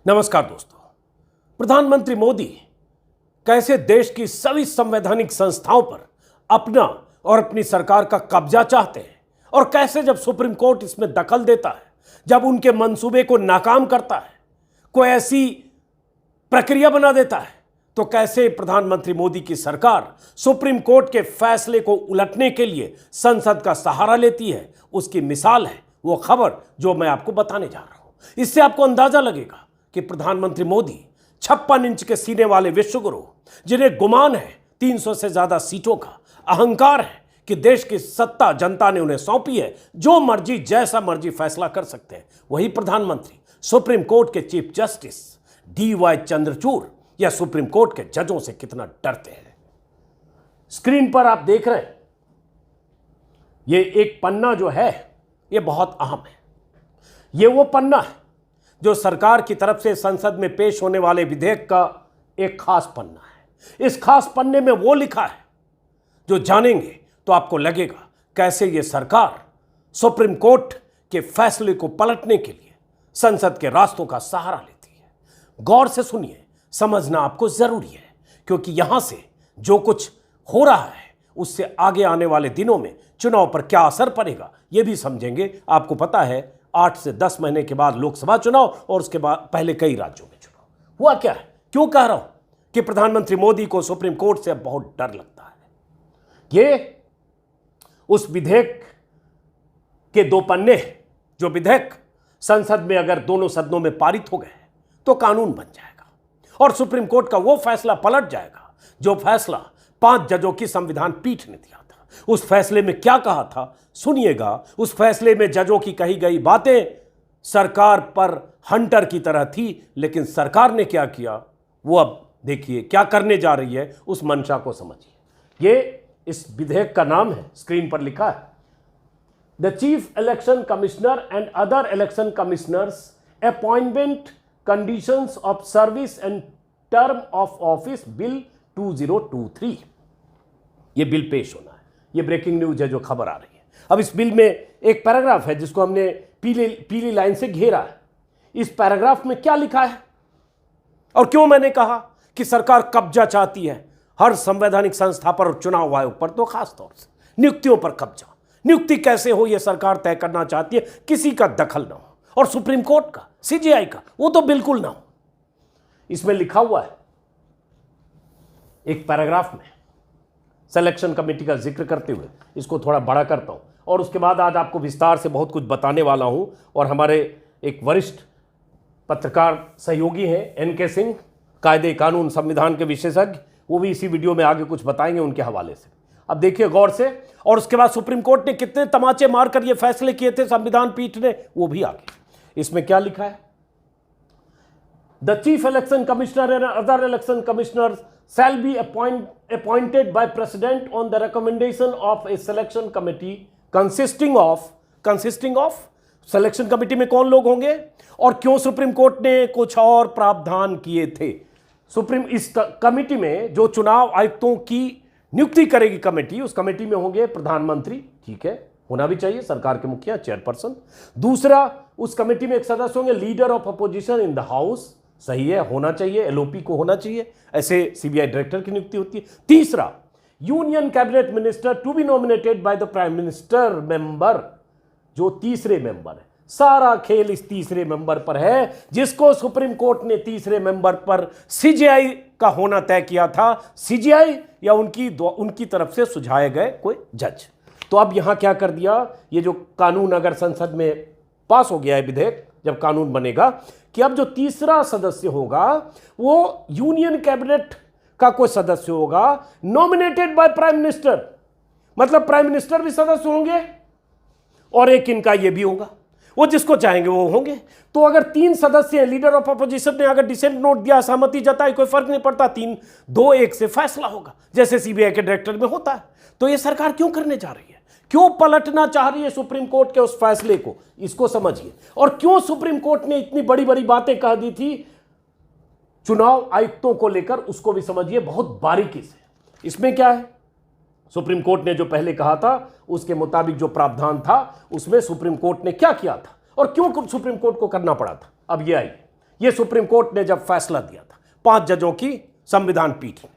नमस्कार दोस्तों। प्रधानमंत्री मोदी कैसे देश की सभी संवैधानिक संस्थाओं पर अपना और अपनी सरकार का कब्जा चाहते हैं और कैसे जब सुप्रीम कोर्ट इसमें दखल देता है, जब उनके मंसूबे को नाकाम करता है, कोई ऐसी प्रक्रिया बना देता है, तो कैसे प्रधानमंत्री मोदी की सरकार सुप्रीम कोर्ट के फैसले को उलटने के लिए संसद का सहारा लेती है, उसकी मिसाल है वो खबर जो मैं आपको बताने जा रहा हूं। इससे आपको अंदाजा लगेगा कि प्रधानमंत्री मोदी 56 इंच के सीने वाले विश्वगुरु, जिन्हें गुमान है 300 से ज्यादा सीटों का, अहंकार है कि देश की सत्ता जनता ने उन्हें सौंपी है, जो मर्जी जैसा मर्जी फैसला कर सकते हैं, वही प्रधानमंत्री सुप्रीम कोर्ट के चीफ जस्टिस DY चंद्रचूड़ या सुप्रीम कोर्ट के जजों से कितना डरते हैं। स्क्रीन पर आप देख रहे हैं, ये एक पन्ना जो है ये बहुत अहम है। ये वो पन्ना है जो सरकार की तरफ से संसद में पेश होने वाले विधेयक का एक खास पन्ना है। इस खास पन्ने में वो लिखा है जो जानेंगे तो आपको लगेगा कैसे ये सरकार सुप्रीम कोर्ट के फैसले को पलटने के लिए संसद के रास्तों का सहारा लेती है। गौर से सुनिए, समझना आपको जरूरी है, क्योंकि यहां से जो कुछ हो रहा है उससे आगे आने वाले दिनों में चुनाव पर क्या असर पड़ेगा यह भी समझेंगे। आपको पता है 8 से 10 महीने के बाद लोकसभा चुनाव और उसके बाद पहले कई राज्यों में चुनाव हुआ। क्या है, क्यों कह रहा हूं कि प्रधानमंत्री मोदी को सुप्रीम कोर्ट से बहुत डर लगता है। ये उस विधेयक के 2 पन्ने, जो विधेयक संसद में अगर दोनों सदनों में पारित हो गए तो कानून बन जाएगा और सुप्रीम कोर्ट का वो फैसला पलट जाएगा जो फैसला 5 जजों की संविधान पीठ ने दिया था। उस फैसले में क्या कहा था सुनिएगा। उस फैसले में जजों की कही गई बातें सरकार पर हंटर की तरह थी, लेकिन सरकार ने क्या किया वो अब देखिए क्या करने जा रही है, उस मंशा को समझिए। ये इस विधेयक का नाम है, स्क्रीन पर लिखा है, the chief election commissioner and other election commissioners appointment conditions of service and term of office bill 2023। ये बिल पेश होना है। ये ब्रेकिंग न्यूज है जो खबर आ रही है। अब इस बिल में एक पैराग्राफ है जिसको हमने पीली लाइन से घेरा है। इस पैराग्राफ में क्या लिखा है और क्यों मैंने कहा कि सरकार कब्जा चाहती है हर संवैधानिक संस्था पर और चुनाव आयोग पर, तो खास तौर से नियुक्तियों पर कब्जा। नियुक्ति कैसे हो यह सरकार तय करना चाहती है, किसी का दखल ना हो, और सुप्रीम कोर्ट का, CJI का, वो तो बिल्कुल ना हो। इसमें लिखा हुआ है एक पैराग्राफ में, सिलेक्शन कमेटी का जिक्र करते हुए इसको थोड़ा बड़ा करता हूं और उसके बाद आज आपको विस्तार से बहुत कुछ बताने वाला हूं। और हमारे एक वरिष्ठ पत्रकार सहयोगी हैं NK सिंह, कायदे कानून संविधान के विशेषज्ञ, वो भी इसी वीडियो में आगे कुछ बताएंगे उनके हवाले से। अब देखिए गौर से। और उसके बाद सुप्रीम कोर्ट ने कितने तमाचे मारकर ये फैसले किए थे संविधान पीठ ने, वो भी आगे। इसमें क्या लिखा है, the chief election commissioner and other election commissioners shall be appointed by president on the recommendation of a selection committee consisting of selection committee में कौन लोग होंगे और क्यों सुप्रीम कोर्ट ने कुछ और प्रावधान किए थे। इस कमेटी में जो चुनाव आयुक्तों की नियुक्ति करेगी कमेटी, उस कमेटी में होंगे प्रधानमंत्री, ठीक है, होना भी चाहिए, सरकार के मुखिया, चेयरपर्सन। दूसरा, उस कमेटी में एक सदस्य होंगे leader of opposition in the house, सही है, होना चाहिए, LOP को होना चाहिए, ऐसे CBI डायरेक्टर की नियुक्ति होती है। तीसरा, union cabinet minister to be nominated by the prime minister member, जो तीसरे मेंबर है। सारा खेल इस तीसरे मेंबर पर है, जिसको सुप्रीम कोर्ट ने तीसरे मेंबर पर CJI का होना तय किया था, CJI या उनकी तरफ से सुझाए गए कोई जज। तो अब यहां क्या कर दिया, ये जो कानून अगर संसद में पास हो गया है, विधेयक जब कानून बनेगा, कि अब जो तीसरा सदस्य होगा वो यूनियन कैबिनेट का कोई सदस्य होगा, नॉमिनेटेड बाय प्राइम मिनिस्टर, मतलब प्राइम मिनिस्टर भी सदस्य होंगे और एक इनका ये भी होगा, वो जिसको चाहेंगे वो होंगे। तो अगर 3 सदस्य हैं, लीडर ऑफ अपोजिशन ने अगर डिसेंट नोट दिया, सहमति जताई, कोई फर्क नहीं पड़ता, 3-2-1 से फैसला होगा, जैसे CBI के डायरेक्टर में होता है। तो ये सरकार क्यों करने जा रही है, क्यों पलटना चाह रही है सुप्रीम कोर्ट के उस फैसले को, इसको समझिए। और क्यों सुप्रीम कोर्ट ने इतनी बड़ी बड़ी बातें कह दी थी चुनाव आयुक्तों को लेकर, उसको भी समझिए बहुत बारीकी से। इसमें क्या है, सुप्रीम कोर्ट ने जो पहले कहा था उसके मुताबिक जो प्रावधान था, उसमें सुप्रीम कोर्ट ने क्या किया था और क्यों सुप्रीम कोर्ट को करना पड़ा था। अब ये आई यह सुप्रीम कोर्ट ने जब फैसला दिया था 5 जजों की संविधान पीठ में,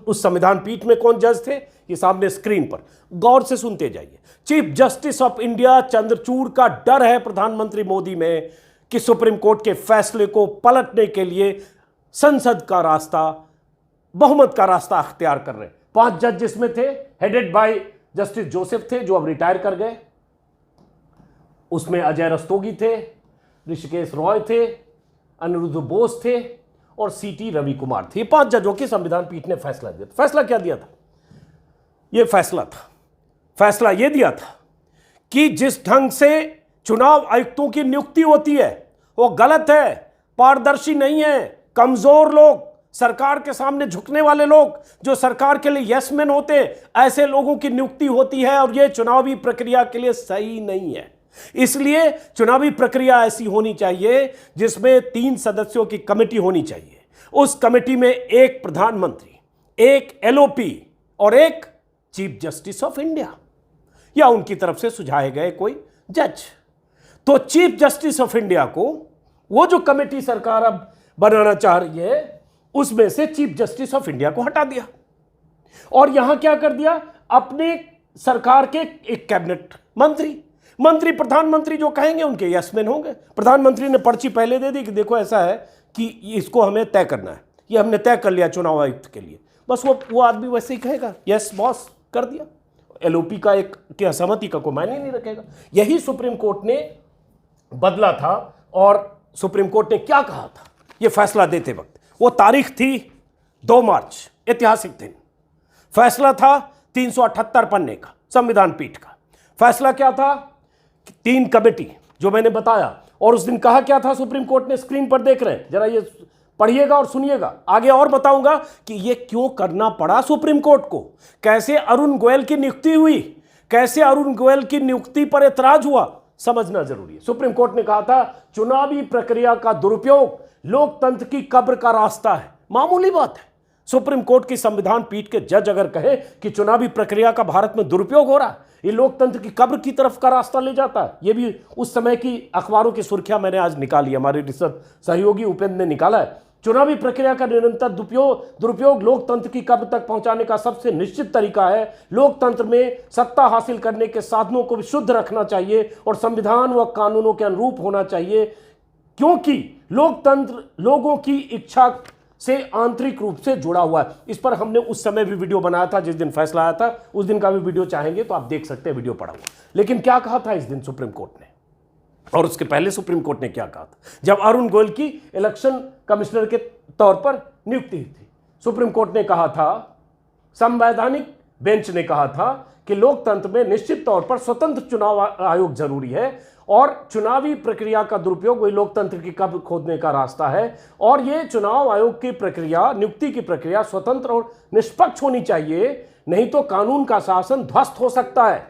उस संविधान पीठ में कौन जज थे, ये सामने स्क्रीन पर गौर से सुनते जाइए। Chief justice of India Chandrachud का डर है प्रधानमंत्री मोदी में कि सुप्रीम कोर्ट के फैसले को पलटने के लिए संसद का रास्ता, बहुमत का रास्ता अख्तियार कर रहे हैं। 5 जज जिसमें थे, हेडेड बाय जस्टिस जोसेफ थे जो अब रिटायर कर गए, उसमें अजय रस्तोगी थे, ऋषिकेश रॉय थे, अनिरुद्ध बोस थे और सीटी रवि कुमार थे। 5 जजों की संविधान पीठ ने फैसला दिया। फैसला क्या दिया था? यह फैसला यह दिया था कि जिस ढंग से चुनाव आयुक्तों की नियुक्ति होती है वो गलत है, पारदर्शी नहीं है। कमजोर लोग, सरकार के सामने झुकने वाले लोग, जो सरकार के लिए यस मैन होते हैं, ऐसे लोगों की नियुक्ति होती है और यह चुनावी प्रक्रिया के लिए सही नहीं है। इसलिए चुनावी प्रक्रिया ऐसी होनी चाहिए जिसमें 3 सदस्यों की कमेटी होनी चाहिए। उस कमेटी में एक प्रधानमंत्री, एक एलओपी और एक चीफ जस्टिस ऑफ इंडिया या उनकी तरफ से सुझाए गए कोई जज। तो चीफ जस्टिस ऑफ इंडिया को, वो जो कमेटी सरकार अब बनाना चाह रही है, उसमें से चीफ जस्टिस ऑफ इंडिया को हटा दिया और यहां क्या कर दिया, अपने सरकार के एक कैबिनेट मंत्री प्रधानमंत्री जो कहेंगे उनके यसमैन होंगे। प्रधानमंत्री ने पर्ची पहले दे दी कि देखो ऐसा है कि इसको हमें तय करना है, ये हमने तय कर लिया चुनाव आयुक्त के लिए, बस वो आदमी वैसे ही कहेगा यस बॉस, कर दिया। एलओपी का एक की असहमति का कोई मायने नहीं रखेगा। यही सुप्रीम कोर्ट ने बदला था। और सुप्रीम कोर्ट ने क्या कहा था यह फैसला देते वक्त? वो तारीख थी 2 मार्च, ऐतिहासिक दिन। फैसला था 378 पन्ने का संविधान पीठ का। फैसला क्या था कि 3 कमेटी जो मैंने बताया, और उस दिन कहा क्या था सुप्रीम कोर्ट ने, स्क्रीन पर देख रहे हैं, जरा ये पढ़िएगा और सुनिएगा। आगे और बताऊंगा कि यह क्यों करना पड़ा सुप्रीम कोर्ट को, कैसे अरुण गोयल की नियुक्ति हुई, कैसे अरुण गोयल की नियुक्ति पर ऐतराज हुआ, समझना जरूरी है। सुप्रीम कोर्ट ने कहा था चुनावी प्रक्रिया का दुरुपयोग लोकतंत्र की कब्र का रास्ता है। मामूली बात है। सुप्रीम कोर्ट की संविधान पीठ के जज अगर कहे कि चुनावी प्रक्रिया का भारत में दुरुपयोग हो रहा है, ये लोकतंत्र की कब्र की तरफ का रास्ता ले जाता है। ये भी उस समय की अखबारों की सुर्खियां मैंने आज निकाली, हमारे रिसर्च सहयोगी उपेंद्र ने निकाला है। चुनावी प्रक्रिया का निरंतर दुरुपयोग लोकतंत्र की कब्र तक पहुंचाने का सबसे निश्चित तरीका है। लोकतंत्र में सत्ता हासिल करने के साधनों को भी शुद्ध रखना चाहिए और संविधान व कानूनों के अनुरूप होना चाहिए, क्योंकि लोकतंत्र लोगों की इच्छा से आंतरिक रूप से जुड़ा हुआ है। इस पर हमने उस समय भी वीडियो बनाया था जिस दिन फैसला आया था, उस दिन का भी वीडियो चाहेंगे तो आप देख सकते हैं, वीडियो पड़ा हुआ। लेकिन क्या कहा था इस दिन सुप्रीम कोर्ट ने, और उसके पहले सुप्रीम कोर्ट ने क्या कहा था जब अरुण गोयल की इलेक्शन कमिश्नर के तौर पर नियुक्ति हुई थी? सुप्रीम कोर्ट ने कहा था, संवैधानिक बेंच ने कहा था कि लोकतंत्र में निश्चित तौर पर स्वतंत्र चुनाव आयोग जरूरी है और चुनावी प्रक्रिया का दुरुपयोग वही लोकतंत्र की कब्र खोदने का रास्ता है, और यह चुनाव आयोग की प्रक्रिया, नियुक्ति की प्रक्रिया स्वतंत्र और निष्पक्ष होनी चाहिए, नहीं तो कानून का शासन ध्वस्त हो सकता है।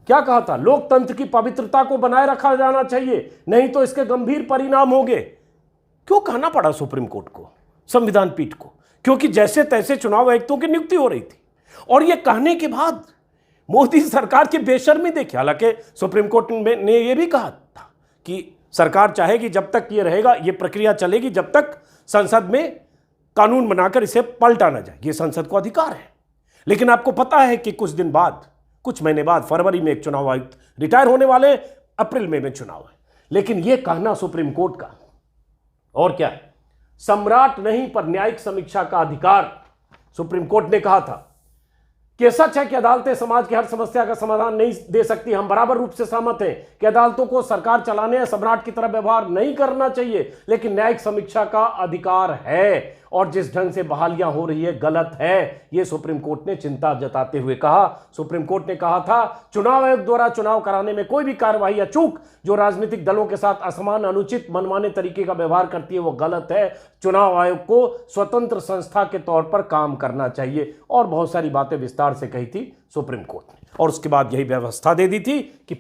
क्या कहा था? लोकतंत्र की पवित्रता को बनाए रखा जाना चाहिए, नहीं तो इसके गंभीर परिणाम होंगे। क्यों कहना पड़ा सुप्रीम कोर्ट को, संविधान पीठ को? क्योंकि जैसे तैसे चुनाव आयुक्तों की नियुक्ति हो रही थी, और यह कहने के बाद मोदी सरकार की बेशर्मी देखिए। हालांकि सुप्रीम कोर्ट ने यह भी कहा था कि सरकार चाहेगी जब तक ये रहेगा, ये प्रक्रिया चलेगी जब तक संसद में कानून बनाकर इसे पलटा ना जाए, ये संसद को अधिकार है। लेकिन आपको पता है कि कुछ महीने बाद फरवरी में एक चुनाव आयुक्त रिटायर होने वाले, अप्रैल में चुनाव है। लेकिन यह कहना सुप्रीम कोर्ट का, और क्या है, सम्राट नहीं पर न्यायिक समीक्षा का अधिकार सुप्रीम कोर्ट ने कहा था कि सच है कि अदालतें समाज की हर समस्या का समाधान नहीं दे सकती। हम बराबर रूप से सहमत हैं कि अदालतों को सरकार चलाने या सम्राट की तरह व्यवहार नहीं करना चाहिए, लेकिन न्यायिक समीक्षा का अधिकार है, और जिस ढंग से बहालियां हो रही है गलत है, यह सुप्रीम कोर्ट ने चिंता जताते हुए कहा। सुप्रीम कोर्ट ने कहा था चुनाव आयोग द्वारा चुनाव कराने में कोई भी कार्रवाई या चूक जो राजनीतिक दलों के साथ असमान, अनुचित, मनमाने तरीके का व्यवहार करती है वो गलत है। चुनाव आयोग को स्वतंत्र संस्था के तौर पर काम करना चाहिए, और बहुत सारी बातें विस्तार से कही थी सुप्रीम कोर्ट ने। और उसके बाद यही व्यवस्था दे दी थी कि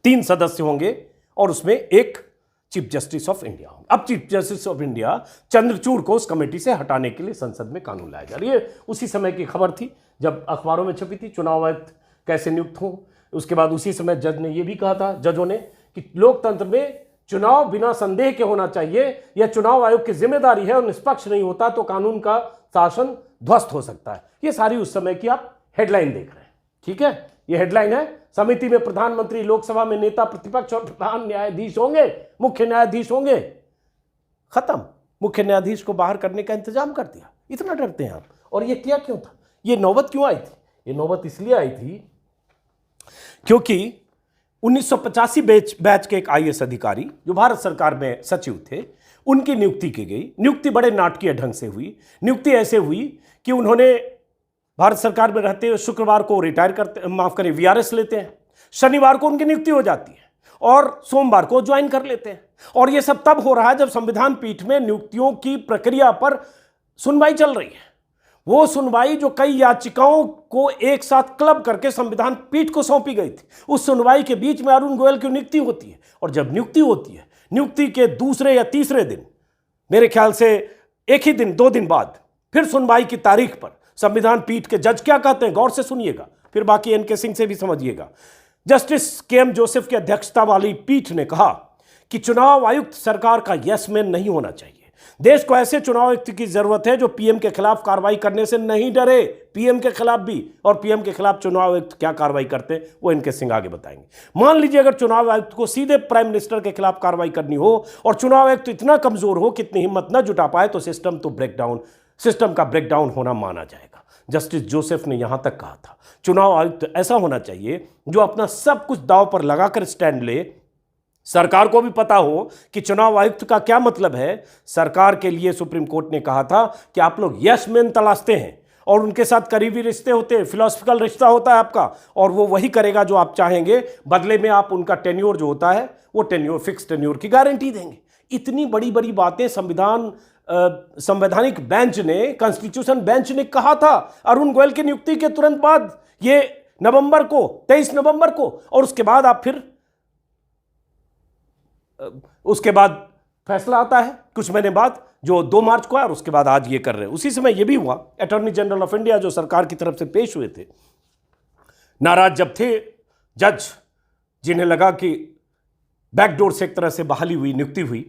3 सदस्य होंगे और उसमें एक चीफ जस्टिस ऑफ इंडिया होंगे। अब chief justice of India Chandrachud को उस कमेटी से हटाने के लिए संसद में कानून लाया जा रही है। उसी समय की खबर थी जब अखबारों में छपी थी चुनाव आयुक्त कैसे नियुक्त हो। उसके बाद उसी समय जज ने यह भी कहा था, जजों ने, कि लोकतंत्र में चुनाव बिना संदेह के होना चाहिए, यह चुनाव आयोग की जिम्मेदारी है, और निष्पक्ष नहीं होता तो कानून का शासन ध्वस्त हो सकता है। ये सारी उस समय की आप हेडलाइन देख रहे हैं, ठीक है। ये हेडलाइन है, समिति में प्रधानमंत्री, लोकसभा में नेता प्रतिपक्ष और प्रधान न्यायाधीश होंगे, मुख्य न्यायाधीश होंगे। खत्म, मुख्य न्यायाधीश को बाहर करने का इंतजाम कर दिया। इतना डरते हैं आप। और ये किया क्यों था? ये नौबत क्यों आई थी? ये नौबत इसलिए आई थी क्योंकि 1985 बैच के एक आईएएस अधिकारी जो भारत सरकार में सचिव थे, उनकी नियुक्ति की गई। नियुक्ति बड़े नाटकीय ढंग से हुई। नियुक्ति ऐसे हुई कि उन्होंने भारत सरकार में रहते हुए शुक्रवार को रिटायर करते, माफ करें, वीआरएस लेते हैं, शनिवार को उनकी नियुक्ति हो जाती है और सोमवार को ज्वाइन कर लेते हैं। और यह सब तब हो रहा है जब संविधान पीठ में नियुक्तियों की प्रक्रिया पर सुनवाई चल रही है। वो सुनवाई जो कई याचिकाओं को एक साथ क्लब करके संविधान पीठ को सौंपी गई थी, उस सुनवाई के बीच में अरुण गोयल की नियुक्ति होती है। और जब नियुक्ति होती है, नियुक्ति के दूसरे या तीसरे दिन, मेरे ख्याल से एक ही दिन, 2 दिन बाद, फिर सुनवाई की तारीख पर संविधान पीठ के जज क्या कहते हैं, गौर से सुनिएगा, फिर बाकी एनके सिंह से भी समझिएगा। जस्टिस केएम जोसेफ की अध्यक्षता वाली पीठ ने कहा कि चुनाव आयुक्त सरकार का यस मैन नहीं होना चाहिए। देश को ऐसे चुनाव आयुक्त की जरूरत है जो पीएम के खिलाफ कार्रवाई करने से नहीं डरे, पीएम के खिलाफ भी। और पीएम के खिलाफ चुनाव आयुक्त क्या कार्रवाई करते हैं वो इनके सिंह आगे बताएंगे। मान लीजिए अगर चुनाव आयुक्त को सीधे प्राइम मिनिस्टर के खिलाफ कार्रवाई करनी हो और चुनाव आयुक्त इतना कमजोर हो कि इतनी हिम्मत न जुटा पाए, तो सिस्टम का ब्रेकडाउन होना माना जाएगा। जस्टिस जोसेफ ने यहां तक कहा था चुनाव आयुक्त ऐसा होना चाहिए जो अपना सब कुछ दांव पर लगाकर स्टैंड ले। सरकार को भी पता हो कि चुनाव आयुक्त का क्या मतलब है। सरकार के लिए सुप्रीम कोर्ट ने कहा था कि आप लोग यस मैन तलाशते हैं और उनके साथ करीबी रिश्ते होते हैं, फिलोसफिकल रिश्ता होता है आपका, और वो वही करेगा जो आप चाहेंगे। बदले में आप उनका टेन्योर जो होता है वो टेन्योर, फिक्स टेन्योर की गारंटी देंगे। इतनी बड़ी बड़ी बातें संवैधानिक बेंच ने, कॉन्स्टिट्यूशन बेंच ने कहा था अरुण गोयल की नियुक्ति के तुरंत बाद, ये 23 नवंबर को। और उसके बाद फैसला आता है कुछ महीने बाद, जो 2 मार्च को है, और उसके बाद आज ये कर रहे हैं। उसी समय ये भी हुआ, अटॉर्नी जनरल ऑफ इंडिया जो सरकार की तरफ से पेश हुए थे, नाराज जब थे जज, जिन्हें लगा कि बैकडोर से एक तरह से बहाली हुई, नियुक्ति हुई,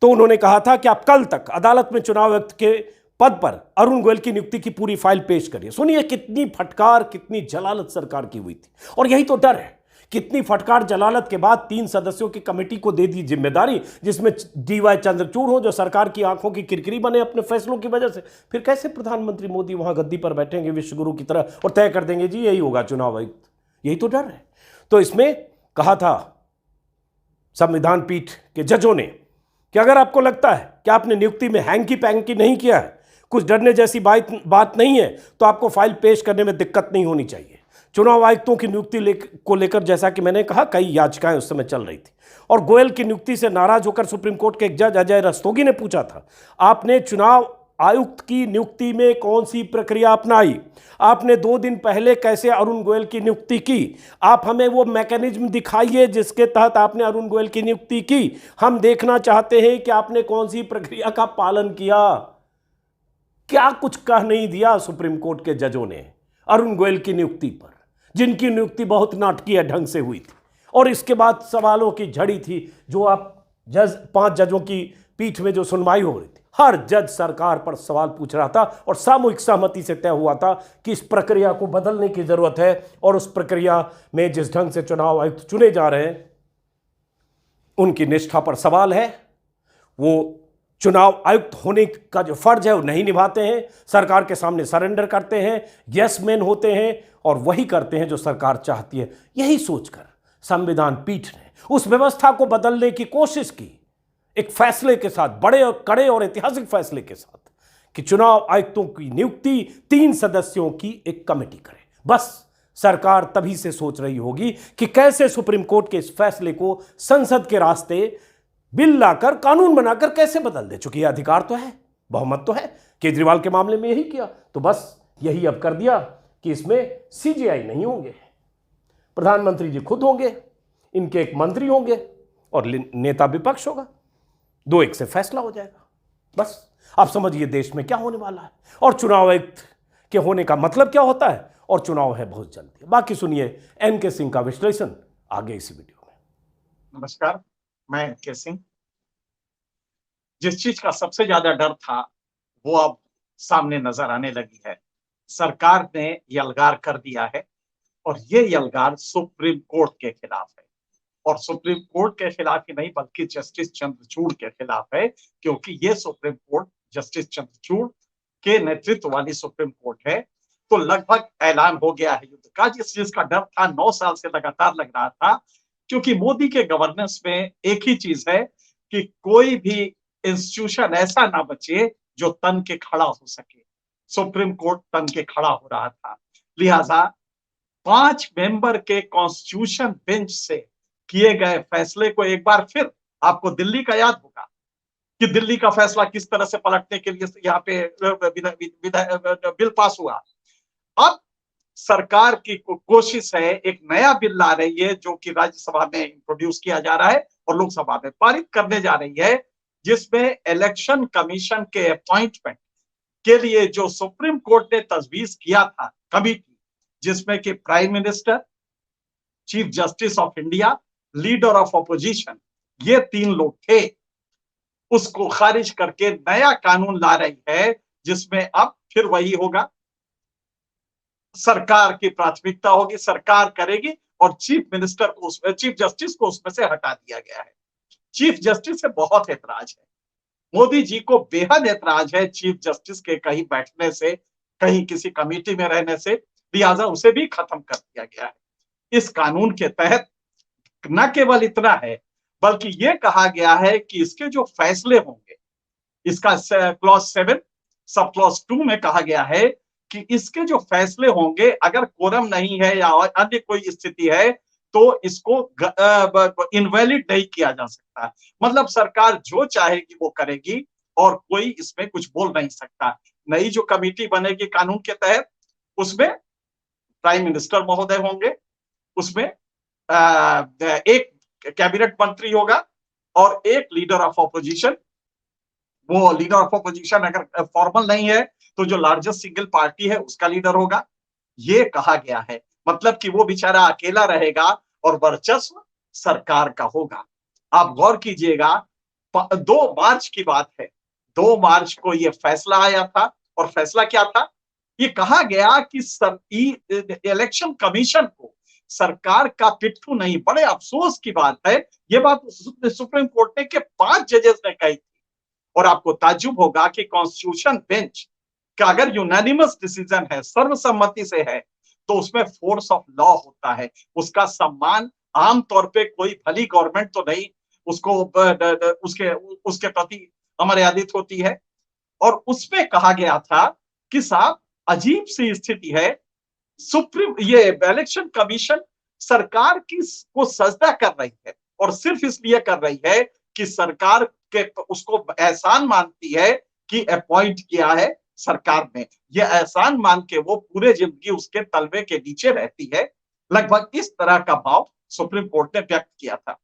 तो उन्होंने कहा था कि आप कल तक अदालत में चुनाव आयुक्त के पद पर अरुण गोयल की नियुक्ति की पूरी फाइल पेश करिए। सुनिए कितनी फटकार, कितनी जलालत सरकार की हुई थी। और यही तो डर है, कितनी फटकार जलालत के बाद 3 सदस्यों की कमेटी को दे दी जिम्मेदारी, जिसमें डीवाई चंद्रचूड़ हो, जो सरकार की आंखों की किरकिरी बने अपने फैसलों की वजह से। फिर कैसे प्रधानमंत्री मोदी वहां गद्दी पर बैठेंगे विश्वगुरु की तरह और तय कर देंगे जी यही होगा चुनाव आयुक्त? यही तो डर है। तो इसमें कहा था संविधान पीठ के जजों ने कि अगर आपको लगता है कि आपने नियुक्ति में हैंकी पैंकी नहीं किया है, कुछ डरने जैसी बात नहीं है, तो आपको फाइल पेश करने में दिक्कत नहीं होनी चाहिए। चुनाव आयुक्तों की नियुक्ति को लेकर, जैसा कि मैंने कहा, कई याचिकाएं उस समय चल रही थी। और गोयल की नियुक्ति से नाराज होकर सुप्रीम कोर्ट के एक जज अजय रस्तोगी ने पूछा था, आपने चुनाव आयुक्त की नियुक्ति में कौन सी प्रक्रिया अपनाई? आपने 2 दिन पहले कैसे अरुण गोयल की नियुक्ति की? आप हमें वो मैकेनिज्म दिखाइए जिसके तहत आपने अरुण गोयल की नियुक्ति की। हम देखना चाहते हैं कि आपने कौन सी प्रक्रिया का पालन किया। क्या कुछ कह नहीं दिया सुप्रीम कोर्ट के जजों ने अरुण गोयल की नियुक्ति पर, जिनकी नियुक्ति बहुत नाटकीय ढंग से हुई थी। और इसके बाद सवालों की झड़ी थी, जो आप 5 जजों की पीठ में जो सुनवाई हो रही थी, हर जज सरकार पर सवाल पूछ रहा था और सामूहिक सहमति से तय हुआ था कि इस प्रक्रिया को बदलने की जरूरत है। और उस प्रक्रिया में जिस ढंग से चुनाव आयुक्त चुने जा रहे हैं, उनकी निष्ठा पर सवाल है। वो चुनाव आयुक्त होने का जो फर्ज है वो नहीं निभाते हैं, सरकार के सामने सरेंडर करते हैं, यस मैन होते हैं और वही करते हैं जो सरकार चाहती है। यही सोचकर संविधान पीठ ने उस व्यवस्था को बदलने की कोशिश की, एक फैसले के साथ, बड़े और कड़े और ऐतिहासिक फैसले के साथ, कि चुनाव आयुक्तों की नियुक्ति 3 सदस्यों की एक कमेटी करे। बस सरकार तभी से सोच रही होगी कि कैसे सुप्रीम कोर्ट के इस फैसले को संसद के रास्ते बिल लाकर, कानून बनाकर कैसे बदल दे। चूंकि अधिकार तो है, बहुमत तो है, केजरीवाल के मामले में यही किया, तो बस यही अब कर दिया कि इसमें सीजेआई नहीं होंगे, प्रधानमंत्री जी खुद होंगे, इनके एक मंत्री होंगे और नेता विपक्ष होगा। 2-1 से फैसला हो जाएगा। बस आप समझिए देश में क्या होने वाला है और चुनाव आयुक्त के होने का मतलब क्या होता है, और चुनाव है बहुत जल्दी। बाकी सुनिए एनके सिंह का विश्लेषण आगे इसी वीडियो में। नमस्कार, मैं के सिंह। जिस चीज का सबसे ज्यादा डर था वो अब सामने नजर आने लगी है। सरकार ने यलगार कर दिया है और ये यलगार सुप्रीम कोर्ट के खिलाफ है। और सुप्रीम कोर्ट के खिलाफ ही नहीं बल्कि जस्टिस चंद्रचूड़ के खिलाफ है, क्योंकि ये सुप्रीम कोर्ट जस्टिस चंद्रचूड़ के नेतृत्व वाली सुप्रीम कोर्ट है। तो लगभग ऐलान हो गया है युद्ध का। जिस चीज का डर था 9 साल से लगातार लग रहा था, क्योंकि मोदी के गवर्नेंस में एक ही चीज है कि कोई भी इंस्टीट्यूशन ऐसा ना बचे जो तन के खड़ा हो सके। सुप्रीम कोर्ट तन के खड़ा हो रहा था, लिहाजा 5 मेंबर के कॉन्स्टिट्यूशन बेंच से किए गए फैसले को एक बार फिर, आपको दिल्ली का याद होगा कि दिल्ली का फैसला किस तरह से पलटने के लिए यहाँ पे बिल पास हुआ। अब सरकार की कोशिश है, एक नया बिल ला रही है जो कि राज्यसभा में इंट्रोड्यूस किया जा रहा है और लोकसभा में पारित करने जा रही है, जिसमें इलेक्शन कमीशन के अपॉइंटमेंट के लिए जो सुप्रीम कोर्ट ने तजवीज किया था कमिटी, जिसमें कि prime minister, chief justice of India, leader of opposition, ये 3 लोग थे, उसको खारिज करके नया कानून ला रही है, जिसमें अब फिर वही होगा, सरकार की प्राथमिकता होगी, सरकार करेगी और चीफ मिनिस्टर को चीफ जस्टिस को उसमें से हटा दिया गया है। चीफ जस्टिस से बहुत ऐतराज है, मोदी जी को बेहद ऐतराज है चीफ जस्टिस के कहीं बैठने से, कहीं किसी कमेटी में रहने से, लिहाजा उसे भी खत्म कर दिया गया है। इस कानून के तहत न केवल इतना है बल्कि यह कहा गया है कि इसके जो फैसले होंगे, इसका क्लॉज 7 सब क्लॉज 2 में कहा गया है कि इसके जो फैसले होंगे, अगर कोरम नहीं है या अन्य कोई स्थिति है तो इसको इनवैलिड नहीं किया जा सकता। मतलब सरकार जो चाहेगी वो करेगी और कोई इसमें कुछ बोल नहीं सकता। नई जो कमेटी बनेगी कानून के तहत, उसमें प्राइम मिनिस्टर महोदय होंगे, उसमें एक कैबिनेट मंत्री होगा और एक लीडर ऑफ ऑपोजिशन। वो लीडर ऑफ ऑपोजिशन अगर फॉर्मल नहीं है तो जो लार्जेस्ट सिंगल पार्टी है उसका लीडर होगा, ये कहा गया है। मतलब कि वो बेचारा अकेला रहेगा और वर्चस्व सरकार का होगा। आप गौर कीजिएगा, 2 मार्च की बात है, 2 मार्च को ये फैसला आया था और फैसला क्या था, ये कहा गया कि इलेक्शन कमीशन को सरकार का पिट्ठू नहीं, बड़े अफसोस की बात है, ये बात सुप्रीम कोर्ट ने के 5 जजेस ने कही थी। और आपको ताज्जुब होगा कि कॉन्स्टिट्यूशन बेंच का अगर यूनानिमस डिसीजन है, सर्वसम्मति से है, तो उसमें फोर्स ऑफ लॉ होता है, उसका सम्मान आमतौर पे कोई भली गवर्नमेंट तो नहीं उसको उसके प्रति अमर्यादित होती है। और उसमें कहा गया था कि साहब अजीब सी स्थिति है, सुप्रीम ये इलेक्शन कमीशन सरकार की को सजदा कर रही है और सिर्फ इसलिए कर रही है कि सरकार के उसको एहसान मानती है कि अपॉइंट किया है सरकार ने, ये एहसान मान के वो पूरे जिंदगी उसके तलवे के नीचे रहती है। लगभग इस तरह का भाव सुप्रीम कोर्ट ने व्यक्त किया था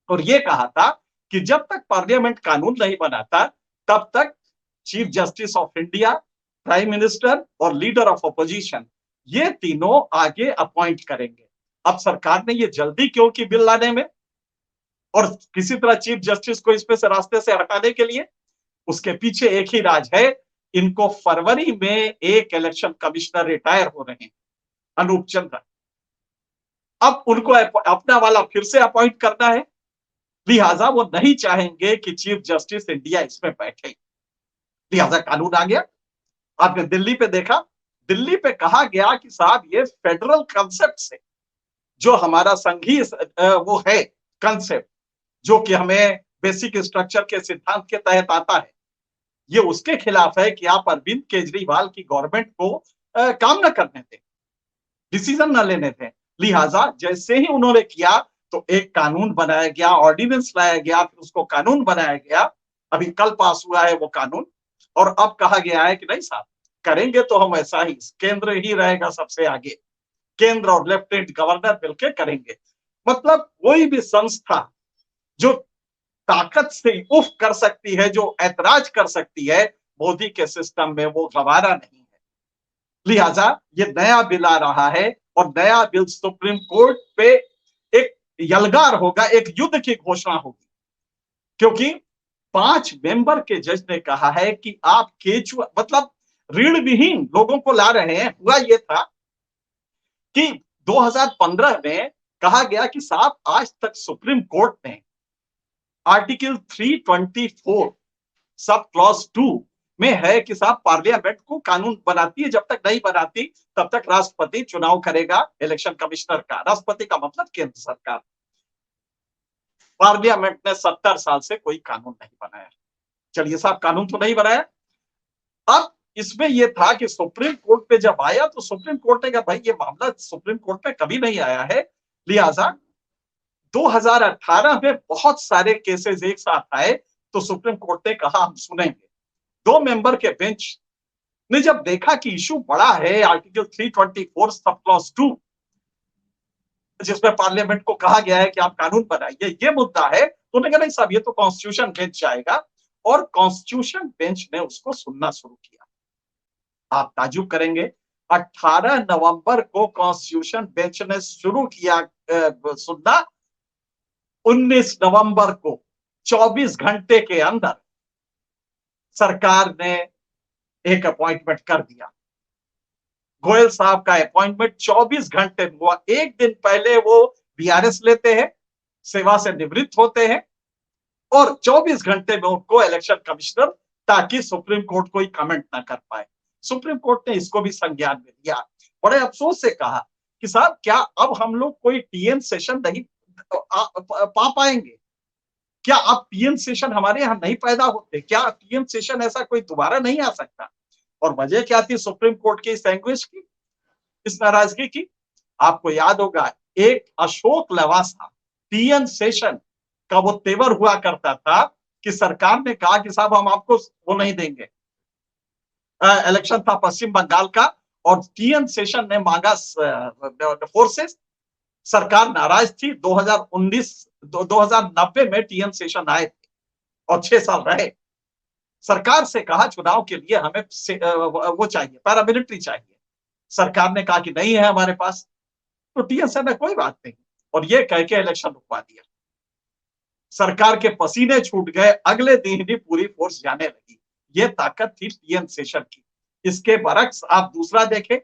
और ये कहा था कि जब तक पार्लियामेंट कानून नहीं बनाता तब तक chief justice of India, prime minister और लीडर ऑफ ऑपोजिशन, ये तीनों आगे अपॉइंट करेंगे। अब सरकार ने ये जल्दी क्यों की बिल लाने में और किसी तरह चीफ जस्टिस को इसमें से रास्ते से हटाने के लिए? उसके पीछे एक ही राज है, इनको फरवरी में एक इलेक्शन कमिश्नर रिटायर हो रहे हैं, अनूप चंद्र। अब उनको अपना वाला फिर से अपॉइंट करना है, लिहाजा वो नहीं चाहेंगे कि चीफ जस्टिस इंडिया इसमें बैठे, लिहाजा कानून आ गया। आपने दिल्ली पे देखा, दिल्ली पे कहा गया कि साहब ये फेडरल कंसेप्ट से, जो हमारा संघीय वो है कंसेप्ट, जो कि हमें बेसिक स्ट्रक्चर के सिद्धांत के तहत आता है, ये उसके खिलाफ है कि आप अरविंद केजरीवाल की गवर्नमेंट को काम न करने थे, डिसीजन न लेने थे। लिहाजा जैसे ही उन्होंने किया तो एक कानून बनाया गया, ऑर्डिनेंस लाया गया, फिर उसको कानून बनाया गया, अभी कल पास हुआ है वो कानून। और अब कहा गया है कि नहीं साहब, करेंगे तो हम ऐसा ही, केंद्र ही रहेगा सबसे आगे, केंद्र और लेफ्टिनेंट गवर्नर मिलकर करेंगे। मतलब कोई भी संस्था जो ताकत से उफ कर सकती है, जो ऐतराज कर सकती है मोदी के सिस्टम में, वो गवारा नहीं है। लिहाजा ये नया बिल आ रहा है और नया बिल सुप्रीम कोर्ट पे एक यलगार होगा, एक युद्ध की घोषणा होगी क्योंकि 5 मेंबर के जज ने कहा है कि आप केचुआ मतलब ऋण विहीन लोगों को ला रहे हैं। हुआ यह था कि 2015 में कहा गया कि साहब आज तक सुप्रीम कोर्ट ने आर्टिकल 324 सब क्लॉज 2 में है कि साहब पार्लियामेंट को कानून बनाती है, जब तक नहीं बनाती तब तक राष्ट्रपति चुनाव करेगा इलेक्शन कमिश्नर का। राष्ट्रपति का मतलब केंद्र सरकार। पार्लियामेंट ने 70 साल से कोई कानून नहीं बनाया। चलिए साहब, कानून तो नहीं बनाया। अब इसमें यह था कि सुप्रीम कोर्ट पे जब आया तो सुप्रीम कोर्ट ने कहा भाई ये मामला सुप्रीम कोर्ट में कभी नहीं आया है, लिहाजा 2018 में बहुत सारे केसेस एक साथ आए तो सुप्रीम कोर्ट ने कहा हम सुनेंगे। 2 मेंबर के बेंच ने जब देखा कि इशू बड़ा है, आर्टिकल 324 सब क्लॉज 2 जिसमें पार्लियामेंट को कहा गया है कि आप कानून बनाइए, ये मुद्दा है, तो उन्होंने कहा नहीं साहब ये तो कॉन्स्टिट्यूशन बेंच जाएगा, और कॉन्स्टिट्यूशन बेंच ने उसको सुनना शुरू किया। आप ताजुब करेंगे, 18 नवंबर को कॉन्स्टिट्यूशन बेंच ने शुरू किया सुनना। 19 नवंबर को 24 घंटे के अंदर सरकार ने एक अपॉइंटमेंट कर दिया। गोयल साहब का अपॉइंटमेंट 24 घंटे में हुआ। एक दिन पहले वो बीआरएस लेते हैं, सेवा से निवृत्त होते हैं, और 24 घंटे में उनको इलेक्शन कमिश्नर, ताकि सुप्रीम कोर्ट कोई कमेंट ना कर पाए। सुप्रीम कोर्ट ने इसको भी संज्ञान में लिया। बड़े अफसोस से कहा कि साहब क्या अब हम लोग कोई टीएन सेशन नहीं पा पाएंगे? क्या अब टीएन सेशन हमारे यहाँ नहीं पैदा होते? क्या टीएन सेशन ऐसा कोई दोबारा नहीं आ सकता? और वजह क्या थी सुप्रीम कोर्ट की इस लैंग्वेज की, इस नाराजगी की? आपको याद होगा, एक अशोक लवासा टीएन सेशन का वो तेवर हुआ करता था कि सरकार ने कहा कि साहब हम आपको वो नहीं देंगे। इलेक्शन था पश्चिम बंगाल का और टीएन सेशन ने मांगा फोर्सेस। सरकार नाराज थी। 2090 में टीएन सेशन आए थे और 6 साल रहे। सरकार से कहा चुनाव के लिए हमें वो चाहिए, पैरामिलिट्री चाहिए। सरकार ने कहा कि नहीं है हमारे पास, तो टीएन सेशन ने कोई बात नहीं, और ये कह के इलेक्शन रुकवा दिया। सरकार के पसीने छूट गए, अगले दिन ही पूरी फोर्स जाने लगी। ये ताकत थी टीएन सेशन की। इसके बरक्स आप दूसरा देखें,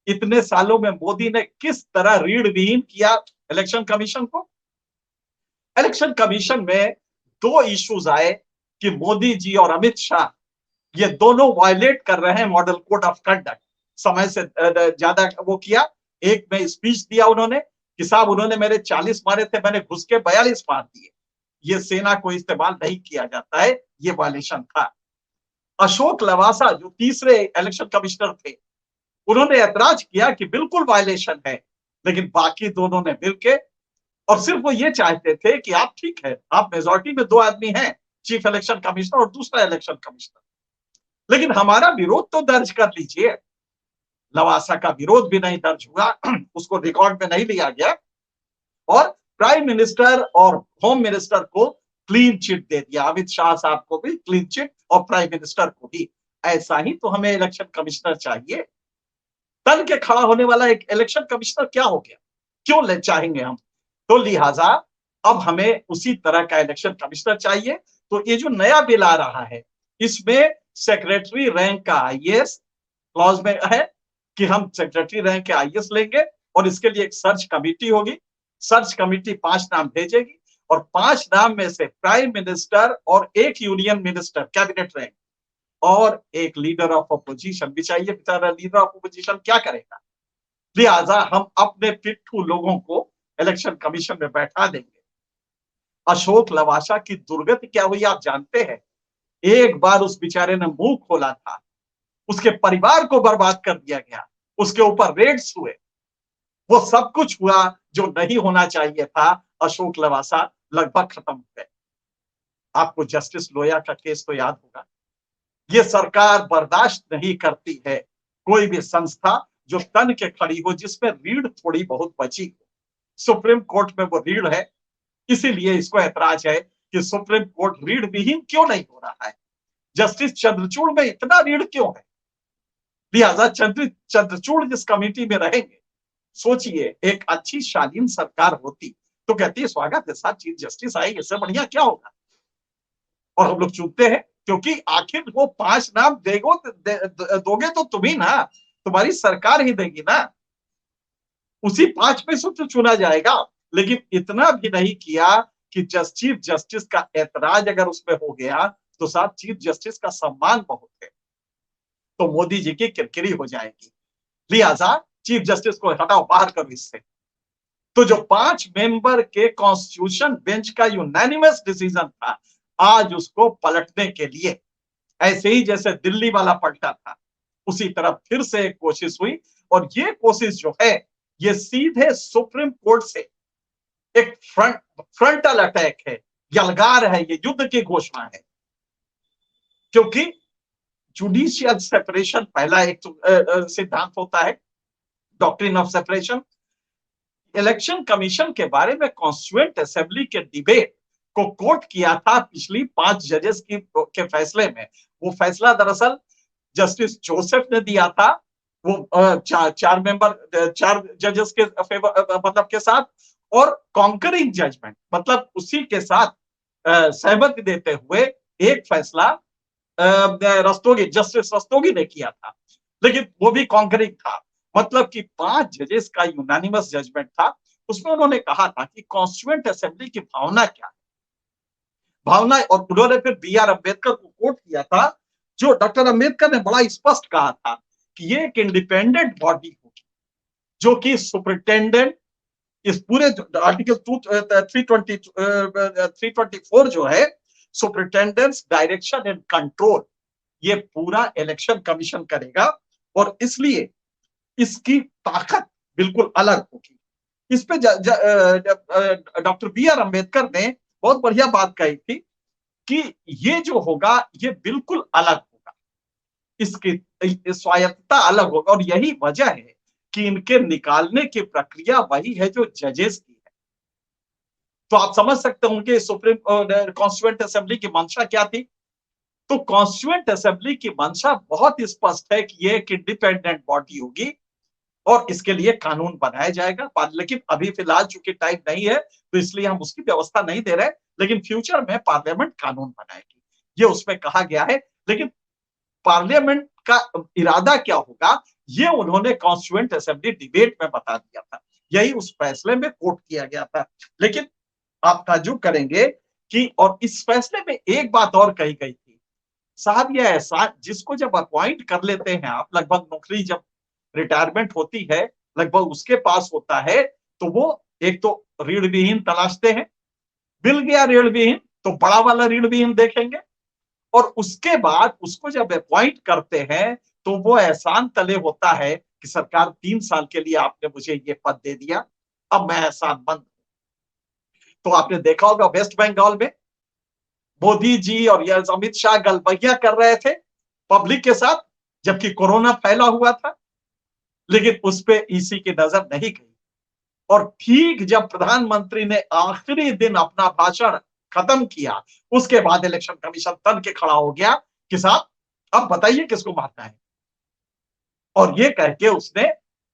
इतने सालों में मोदी ने किस तरह रीढ़ विहीन किया इलेक्शन कमीशन को। इलेक्शन कमीशन में 2 इश्यूज आए कि मोदी जी और अमित शाह ये दोनों वायलेट कर रहे हैं मॉडल कोड ऑफ कंडक्ट। समय से ज्यादा वो किया। एक में स्पीच दिया उन्होंने कि साहब उन्होंने मेरे 40 मारे थे, मैंने घुस के 42 मार दिए। ये सेना को इस्तेमाल नहीं किया जाता है, ये वायलेशन था। अशोक लवासा जो तीसरे इलेक्शन कमिश्नर थे, उन्होंने ऐतराज किया कि बिल्कुल वायलेशन है, लेकिन बाकी दोनों ने मिलके, और सिर्फ वो ये चाहते थे कि आप ठीक है, आप मेजॉरिटी में 2 आदमी हैं, चीफ इलेक्शन कमिश्नर और दूसरा इलेक्शन कमिश्नर, लेकिन हमारा विरोध तो दर्ज कर लीजिए। लवासा का विरोध भी नहीं दर्ज हुआ, उसको रिकॉर्ड में नहीं लिया गया, और प्राइम मिनिस्टर और होम मिनिस्टर को क्लीन चिट दे दिया। अमित शाह साहब को भी क्लीन चिट और प्राइम मिनिस्टर को भी। ऐसा ही तो हमें इलेक्शन कमिश्नर चाहिए। तन के खड़ा होने वाला एक इलेक्शन कमिश्नर क्या हो गया? क्यों ले चाहेंगे हम? तो लिहाजा अब हमें उसी तरह का इलेक्शन कमिश्नर चाहिए। तो ये जो नया बिल आ रहा है, इसमें सेक्रेटरी रैंक का आईएएस क्लॉज में है कि हम सेक्रेटरी रैंक के आईएएस लेंगे, और इसके लिए एक सर्च कमेटी होगी। सर्च कमेटी 5 नाम भेजेगी, और 5 नाम में से प्राइम मिनिस्टर और एक यूनियन मिनिस्टर कैबिनेट रैंक और एक लीडर ऑफ अपोजिशन भी चाहिए। बेचारा लीडर ऑफ अपोजिशन क्या करेगा? लिहाजा हम अपने पिट्ठू लोगों को इलेक्शन कमीशन में बैठा देंगे। अशोक लवासा की दुर्गति क्या हुई आप जानते हैं? एक बार उस बेचारे ने मुंह खोला था, उसके परिवार को बर्बाद कर दिया गया, उसके ऊपर रेड्स हुए, वो सब कुछ हुआ जो नहीं होना चाहिए था। अशोक लवासा लगभग खत्म हो गए। आपको जस्टिस लोया का केस तो याद होगा। ये सरकार बर्दाश्त नहीं करती है कोई भी संस्था जो तन के खड़ी हो, जिसमें रीढ़ थोड़ी बहुत बची हो। सुप्रीम कोर्ट में वो रीढ़ है, इसीलिए इसको ऐतराज है कि सुप्रीम कोर्ट रीढ़ विहीन क्यों नहीं हो रहा है। जस्टिस चंद्रचूड़ में इतना रीढ़ क्यों है? लिहाजा चंद्रचूड़ जिस कमेटी में रहेंगे, सोचिए एक अच्छी शालीन सरकार होती तो कहती है स्वागत है साहब, चीफ जस्टिस आएंगे, इससे बढ़िया क्या होगा। और हम लोग चूकते हैं, क्योंकि आखिर वो 5 नाम दोगे तो तुम ही ना, तुम्हारी सरकार ही देगी ना, उसी 5 में से तो चुना जाएगा। लेकिन इतना भी नहीं किया कि चीफ जस्टिस का ऐतराज अगर उसमें हो गया तो साहब चीफ जस्टिस का सम्मान बहुत है, तो मोदी जी की किरकिरी हो जाएगी, लिहाजा चीफ जस्टिस को हटाओ, बाहर करो इससे। तो जो 5 मेंबर के कॉन्स्टिट्यूशन बेंच का यूनानिमस डिसीजन था, आज उसको पलटने के लिए, ऐसे ही जैसे दिल्ली वाला पलटा था, उसी तरह फिर से एक कोशिश हुई। और ये कोशिश जो है, ये सीधे सुप्रीम कोर्ट से एक फ्रंटल अटैक है, यलगार है, ये युद्ध की घोषणा है। क्योंकि जुडिशियल सेपरेशन पहला एक सिद्धांत होता है, doctrine of separation. Election commission के बारे में कॉन्स्टिट्यूएंट असेंबली के डिबेट को कोट किया था पिछली 5 जजेस के फैसले में। वो फैसला दरअसल जस्टिस जोसेफ ने दिया था, वो चार जजेस के मतलब के साथ, और कॉन्करिंग जजमेंट मतलब उसी के साथ सहमति देते हुए एक फैसला जस्टिस रस्तोगी ने किया था, लेकिन वो भी कॉन्करिंग था। मतलब कि 5 जजेस का यूनानिमस जजमेंट था। उसमें उन्होंने कहा था कि कॉन्स्टिट्यूएंट असेंबली की भावना क्या है, भावना, और उन्होंने फिर बी.आर. अम्बेडकर को कोट किया था, जो डॉक्टर अम्बेडकर ने बड़ा स्पष्ट कहा था कि ये एक इंडिपेंडेंट बॉडी होगी, जो कि सुपरिटेंडेंट, इस पूरे आर्टिकल 324 जो है, सुपरिटेंडेंट्स डायरेक्शन एंड कंट्रोल, ये पूरा इलेक्शन कमीशन करेगा, और इसलिए इसकी ताकत बिल्कुल अलग होगी। इस पे डॉक्टर बी.आर. अम्बेडकर ने बहुत बढ़िया बात कही थी कि ये जो होगा ये बिल्कुल अलग होगा, इसकी स्वायत्तता अलग होगा, और यही वजह है कि इनके निकालने की प्रक्रिया वही है जो जजेस की है। तो आप समझ सकते होंगे सुप्रीम कॉन्स्टिट्यूएंट असेंबली की मंशा क्या थी। तो कॉन्स्टिट्यूएंट असेंबली की मंशा बहुत स्पष्ट है कि ये एक इंडिपेंडेंट बॉडी होगी और इसके लिए कानून बनाया जाएगा। लेकिन अभी फिलहाल चूंकि टाइम नहीं है तो इसलिए हम उसकी व्यवस्था नहीं दे रहे, लेकिन फ्यूचर में पार्लियामेंट कानून बनाएगी, ये उसमें कहा गया है। लेकिन पार्लियामेंट का इरादा क्या होगा, ये उन्होंने कॉन्स्टिट्यूएंट असेंबली डिबेट में बता दिया था, यही उस फैसले में कोट किया गया था। लेकिन आप ताज्जुब करेंगे कि, और इस फैसले में एक बात और कही गई थी, साहब ये ऐसा जिसको जब अपॉइंट कर लेते हैं आप, लगभग नौकरी जब रिटायरमेंट होती है लगभग उसके पास होता है, तो वो एक तो ऋण विहीन तलाशते हैं, मिल गया ऋण विहीन तो बड़ा वाला ऋण विहीन देखेंगे, और उसके बाद उसको जब अपॉइंट करते हैं तो वो एहसान तले होता है कि सरकार 3 साल के लिए आपने मुझे ये पद दे दिया, अब मैं एहसानमंद हूं। तो आपने देखा होगा वेस्ट बंगाल में मोदी जी और अमित शाह गलबैया कर रहे थे पब्लिक के साथ, जबकि कोरोना फैला हुआ था, लेकिन उस पर ईसी की नजर नहीं गई। और ठीक जब प्रधानमंत्री ने आखिरी दिन अपना भाषण खत्म किया, उसके बाद इलेक्शन कमीशन तन के खड़ा हो गया कि साहब अब बताइए किसको मारना है, और ये कह के उसने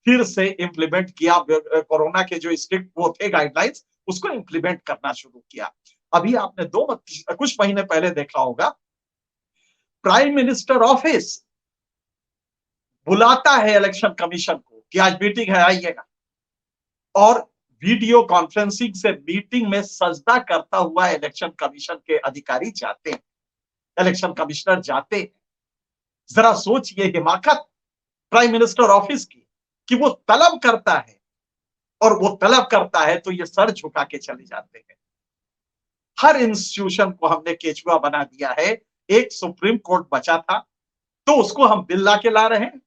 फिर से इंप्लीमेंट किया कोरोना के जो स्ट्रिक्ट वो थे गाइडलाइंस, उसको इंप्लीमेंट करना शुरू किया। अभी आपने कुछ महीने पहले देखा होगा, प्राइम मिनिस्टर ऑफिस बुलाता है इलेक्शन कमीशन को कि आज मीटिंग है आइएगा, और वीडियो कॉन्फ्रेंसिंग से मीटिंग में सजदा करता हुआ इलेक्शन कमीशन के अधिकारी जाते हैं, इलेक्शन कमिश्नर जाते हैं। जरा सोचिए हिमाकत प्राइम मिनिस्टर ऑफिस की कि वो तलब करता है, और वो तलब करता है तो ये सर झुका के चले जाते हैं। हर इंस्टीट्यूशन को हमने केचुआ बना दिया है। एक सुप्रीम कोर्ट बचा था तो उसको हम बिल ला के ला रहे हैं,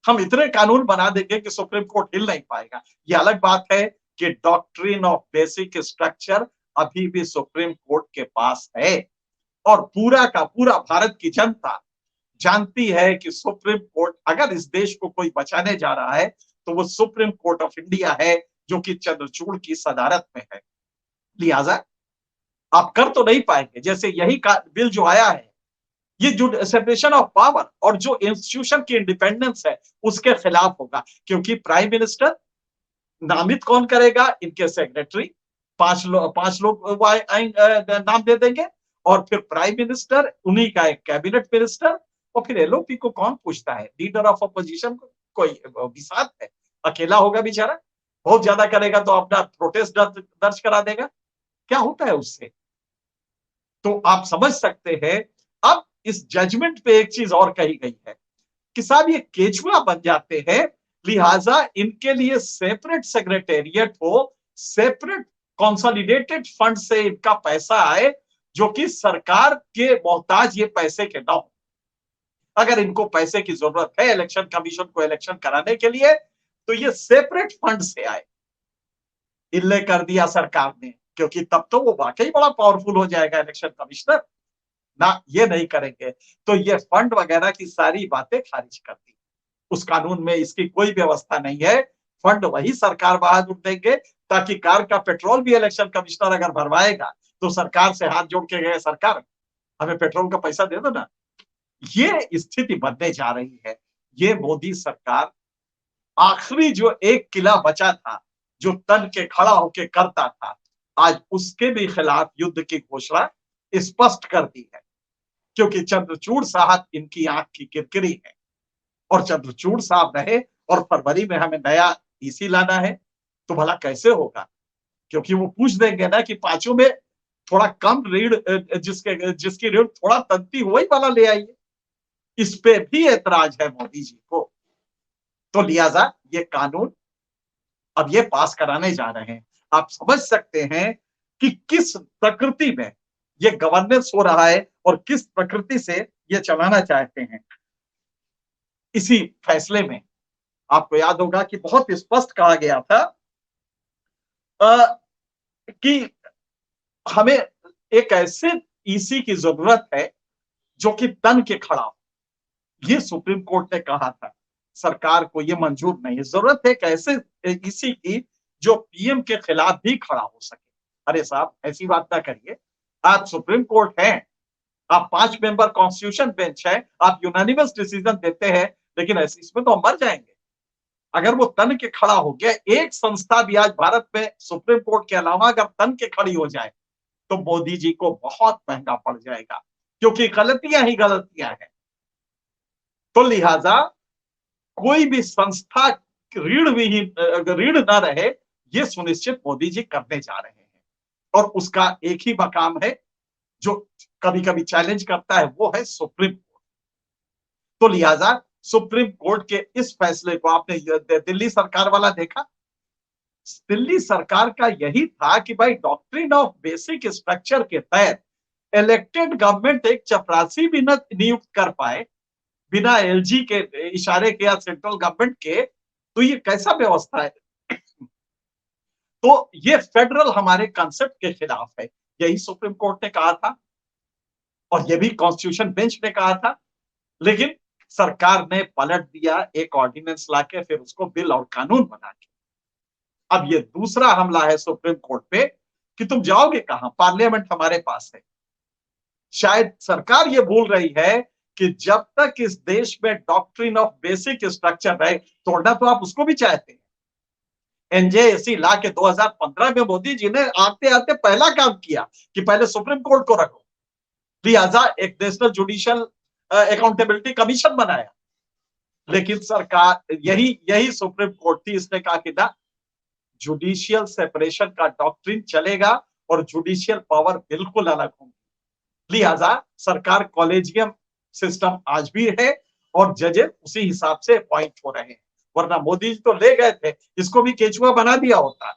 हम इतने कानून बना देंगे कि सुप्रीम कोर्ट हिल नहीं पाएगा। ये अलग बात है कि डॉक्ट्रिन ऑफ बेसिक स्ट्रक्चर अभी भी सुप्रीम कोर्ट के पास है, और पूरा का पूरा भारत की जनता जानती है कि सुप्रीम कोर्ट अगर इस देश को कोई बचाने जा रहा है तो वो सुप्रीम कोर्ट ऑफ इंडिया है, जो कि चंद्रचूड़ की सदारत में है। लिहाजा आप कर तो नहीं पाएंगे। जैसे यही बिल जो आया है, ये जो सेपरेशन ऑफ पावर और जो इंस्टीट्यूशन की इंडिपेंडेंस है उसके खिलाफ होगा, क्योंकि प्राइम मिनिस्टर नामित कौन करेगा, इनके सेक्रेटरी, 5 लोग नाम दे देंगे, और फिर प्राइम मिनिस्टर, उन्हीं का एक कैबिनेट मिनिस्टर, और फिर एलओपी को कौन पूछता है? लीडर ऑफ अपोजिशन को कोई भी साथ है? अकेला होगा बेचारा, बहुत ज्यादा करेगा तो अपना प्रोटेस्ट दर्ज करा देगा। क्या होता है उससे? तो आप समझ सकते हैं। अब इस जजमेंट पे एक चीज और कही गई है कि साहब ये केचुआ बन जाते हैं, लिहाजा इनके लिए सेपरेट सेक्रेटेरिएट हो, सेपरेट कंसोलिडेटेड फंड से इनका पैसा आए, जो कि सरकार के मोहताज ये पैसे के ना हो। अगर इनको पैसे की जरूरत है इलेक्शन कमीशन को इलेक्शन कराने के लिए, तो ये सेपरेट फंड से आए। इल्ले कर दिया सरकार ने, क्योंकि तब तो वो वाकई बड़ा पावरफुल हो जाएगा इलेक्शन कमिश्नर। ना, ये नहीं करेंगे, तो ये फंड वगैरह की सारी बातें खारिज कर दी। उस कानून में इसकी कोई व्यवस्था नहीं है। फंड वही सरकार बहादुर देंगे, ताकि कार का पेट्रोल भी इलेक्शन कमिश्नर अगर भरवाएगा तो सरकार से हाथ जोड़ के गए, सरकार हमें पेट्रोल का पैसा दे दो ना। ये स्थिति बनने जा रही है। ये मोदी सरकार आखिरी जो एक किला बचा था, जो तन के खड़ा होके करता था, आज उसके भी खिलाफ युद्ध की घोषणा स्पष्ट कर दी है। क्योंकि चंद्रचूड़ साहब इनकी आंख की किरकिरी है, और चंद्रचूड़ साहब रहे और फरवरी में हमें नया ईसी लाना है, तो भला कैसे होगा? क्योंकि वो पूछ देंगे ना कि पांचों में थोड़ा कम रीढ़, जिसकी रीढ़ थोड़ा तंती हो, वही वाला ले आइए। इस पे भी एतराज है मोदी जी को। तो लिहाजा ये कानून अब ये पास कराने जा रहे हैं। आप समझ सकते हैं कि किस प्रकृति में ये गवर्नेंस हो रहा है और किस प्रकृति से ये चलाना चाहते हैं। इसी फैसले में आपको याद होगा कि बहुत स्पष्ट कहा गया था कि हमें एक ऐसे ईसी की जरूरत है जो कि तन के खड़ा हो। ये सुप्रीम कोर्ट ने कहा था। सरकार को ये मंजूर नहीं है। जरूरत है एक ऐसे ईसी की जो पीएम के खिलाफ भी खड़ा हो सके। अरे साहब, ऐसी बात ना करिए। आप सुप्रीम कोर्ट हैं, आप 5 मेंबर कॉन्स्टिट्यूशन बेंच है, आप यूनानिमस डिसीजन देते हैं, लेकिन ऐसे इसमें तो हम मर जाएंगे। अगर वो तन के खड़ा हो गया, एक संस्था भी आज भारत में सुप्रीम कोर्ट के अलावा अगर तन के खड़ी हो जाए, तो मोदी जी को बहुत महंगा पड़ जाएगा, क्योंकि गलतियां ही गलतियां हैं। तो लिहाजा कोई भी संस्था रीढ़ ना रहे, ये सुनिश्चित मोदी जी करने जा रहे हैं। और उसका एक ही मकाम है जो कभी कभी चैलेंज करता है, वो है सुप्रीम कोर्ट। तो लिहाजा सुप्रीम कोर्ट के इस फैसले को आपने दिल्ली सरकार वाला देखा। दिल्ली सरकार का यही था कि भाई डॉक्ट्रिन ऑफ बेसिक स्ट्रक्चर के तहत इलेक्टेड गवर्नमेंट एक चपरासी भी न नियुक्त कर पाए बिना एलजी के इशारे के या सेंट्रल गवर्नमेंट के, तो ये कैसा व्यवस्था है? तो ये फेडरल हमारे कंसेप्ट के खिलाफ है। यही सुप्रीम कोर्ट ने कहा था और ये भी कॉन्स्टिट्यूशन बेंच ने कहा था। लेकिन सरकार ने पलट दिया, एक ऑर्डिनेंस लाके फिर उसको बिल और कानून बना के। अब ये दूसरा हमला है सुप्रीम कोर्ट पे कि तुम जाओगे कहां? पार्लियामेंट हमारे पास है। शायद सरकार ये भूल रही है कि जब तक इस देश में डॉक्ट्रिन ऑफ बेसिक स्ट्रक्चर रहे, तोड़ना तो आप उसको भी चाहते हैं। एनजेएसी ला के 2015 में मोदी जी ने आते आते पहला काम किया कि पहले सुप्रीम कोर्ट को रखो, लिहाजा एक नेशनल जुडिशियल अकाउंटेबिलिटी कमीशन बनाया। लेकिन सरकार, यही सुप्रीम कोर्ट थी, इसने कहा कि ना, जुडिशियल सेपरेशन का डॉक्ट्रिन चलेगा और जुडिशियल पावर बिल्कुल अलग होंगी। लिहाजा सरकार कॉलेजियम सिस्टम आज भी है और जजेस उसी हिसाब से अपॉइंट हो रहे हैं। वरना मोदी जी तो ले गए थे, इसको भी केचुआ बना दिया होता।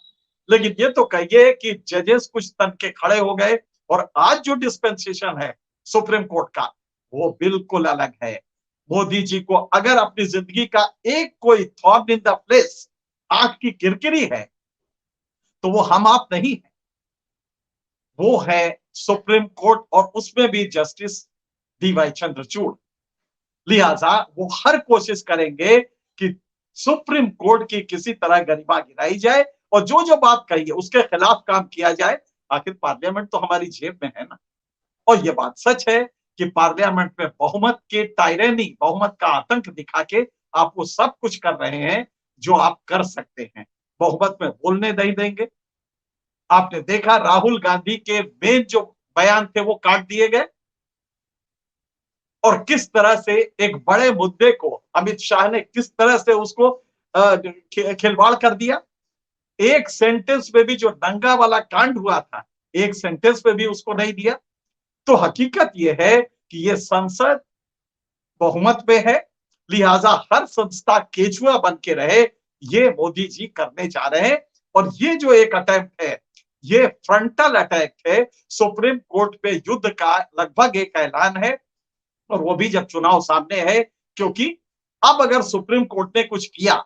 लेकिन ये तो कहिए कि जजेस कुछ तन के खड़े हो गए, और आज जो डिस्पेंसेशन है सुप्रीम कोर्ट का, वो बिल्कुल अलग है। मोदी जी को अगर अपनी जिंदगी का एक कोई थॉर्न इन द प्लेस, आंख की किरकिरी है, तो वो हम आप नहीं है, वो है सुप्रीम कोर्ट, और उसमें भी जस्टिस डीवाई चंद्रचूड़। लिहाजा वो हर कोशिश करेंगे कि सुप्रीम कोर्ट की किसी तरह गरिमा गिराई जाए और जो जो बात कही है उसके खिलाफ काम किया जाए। आखिर पार्लियामेंट तो हमारी जेब में है ना। और ये बात सच है कि पार्लियामेंट में बहुमत के टायरेनी, बहुमत का आतंक दिखा के आप वो सब कुछ कर रहे हैं जो आप कर सकते हैं। बहुमत में बोलने नहीं देंगे। आपने देखा राहुल गांधी के मेन जो बयान थे वो काट दिए गए, और किस तरह से एक बड़े मुद्दे को अमित शाह ने किस तरह से उसको खिलवाड़ कर दिया। एक सेंटेंस में भी जो दंगा वाला कांड हुआ था, एक सेंटेंस में भी उसको नहीं दिया। तो हकीकत यह है कि ये संसद बहुमत में है, लिहाजा हर संस्था केचुआ बन के रहे, ये मोदी जी करने जा रहे हैं। और ये जो एक अटेम्प्ट है, ये फ्रंटल अटैक है, सुप्रीम कोर्ट पे युद्ध का लगभग एक ऐलान है, और वो भी जब चुनाव सामने है। क्योंकि अब अगर सुप्रीम कोर्ट ने कुछ किया,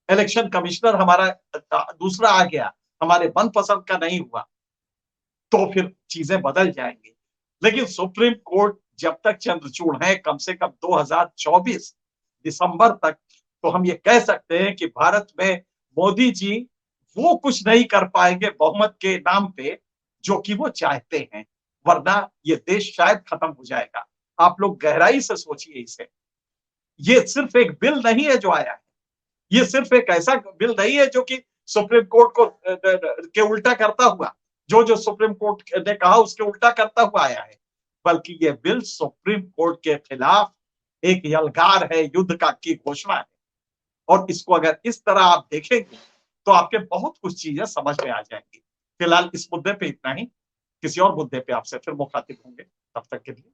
इलेक्शन कमिश्नर हमारा दूसरा आ गया, हमारे मनपसंद का नहीं हुआ, तो फिर चीजें बदल जाएंगी। लेकिन सुप्रीम कोर्ट जब तक चंद्रचूड़ है, कम से कम 2024 दिसंबर तक, तो हम ये कह सकते हैं कि भारत में मोदी जी वो कुछ नहीं कर पाएंगे बहुमत के नाम पे जो कि वो चाहते हैं, वरना ये देश शायद खत्म हो जाएगा। आप लोग गहराई से सोचिए इसे। ये सिर्फ एक बिल नहीं है जो आया है, ये सिर्फ एक ऐसा बिल नहीं है जो कि सुप्रीम कोर्ट को के उल्टा करता हुआ, जो जो सुप्रीम कोर्ट ने कहा उसके उल्टा करता हुआ आया है, बल्कि ये बिल सुप्रीम कोर्ट के खिलाफ एक यलगार है, युद्ध का की घोषणा है। और इसको अगर इस तरह आप देखेंगे तो आपके बहुत कुछ चीजें समझ में आ जाएंगी। फिलहाल इस मुद्दे पे इतना ही, किसी और मुद्दे पे आपसे फिर मुखातिब होंगे, तब तक के लिए